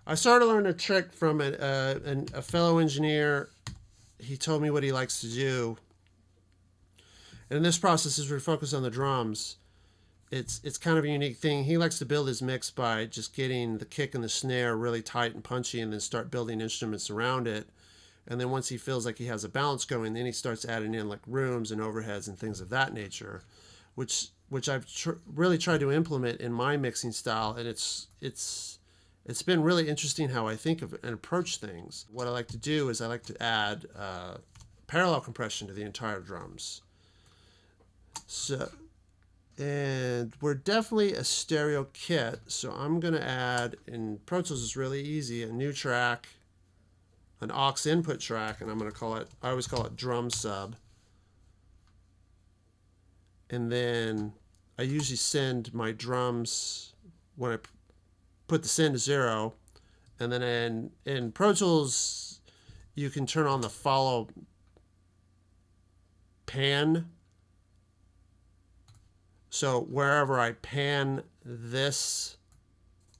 I started to learn a trick from a fellow engineer. He told me what he likes to do. And in this process, as we focus on the drums, it's kind of a unique thing. He likes to build his mix by just getting the kick and the snare really tight and punchy and then start building instruments around it. And then once he feels like he has a balance going, then he starts adding in like rooms and overheads and things of that nature, which I've really tried to implement in my mixing style. And it's been really interesting how I think of it and approach things. What I like to do is I like to add parallel compression to the entire drums. So, and we're definitely a stereo kit, so I'm going to add, in Pro Tools is really easy, a new track, an aux input track, and I'm going to call it, I always call it drum sub. And then I usually send my drums, when I put the send to 0, and then in Pro Tools, you can turn on the follow pan. So wherever I pan this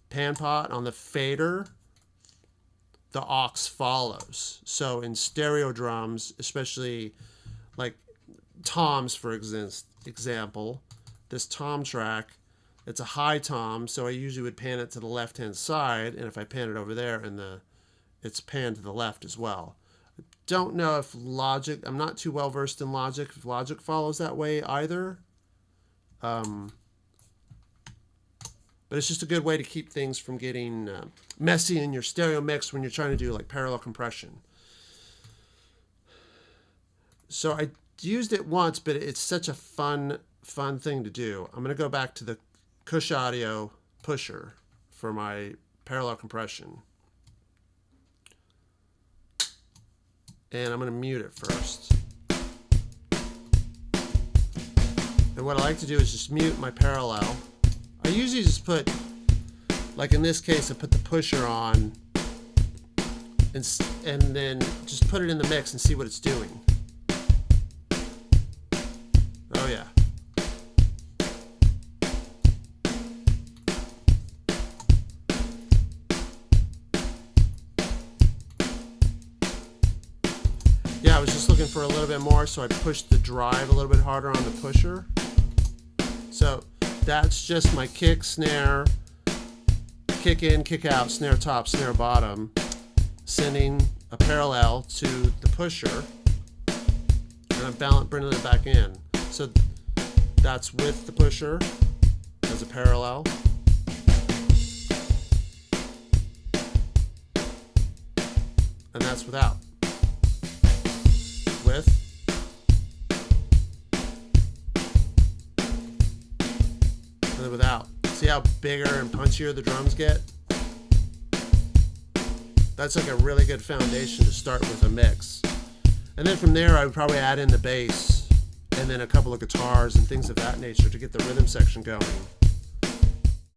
pan pot on the fader, the aux follows. So in stereo drums, especially like toms, for example, this tom track, it's a high tom, so I usually would pan it to the left-hand side, and if I pan it over there, it's panned to the left as well. I don't know if Logic, I'm not too well versed in Logic, if Logic follows that way either. But it's just a good way to keep things from getting messy in your stereo mix when you're trying to do like parallel compression. So I used it once, but it's such a fun thing to do. I'm going to go back to the Kush Audio pusher for my parallel compression. And I'm going to mute it first. And what I like to do is just mute my parallel. I usually just put, like in this case, I put the pusher on and then just put it in the mix and see what it's doing. Oh yeah. Yeah, I was just looking for a little bit more, so I pushed the drive a little bit harder on the pusher. So that's just my kick, snare, kick in, kick out, snare top, snare bottom, sending a parallel to the pusher, and I'm bringing it back in. So that's with the pusher as a parallel. And that's without. With. And then without. See how bigger and punchier the drums get? That's like a really good foundation to start with a mix. And then from there I would probably add in the bass and then a couple of guitars and things of that nature to get the rhythm section going.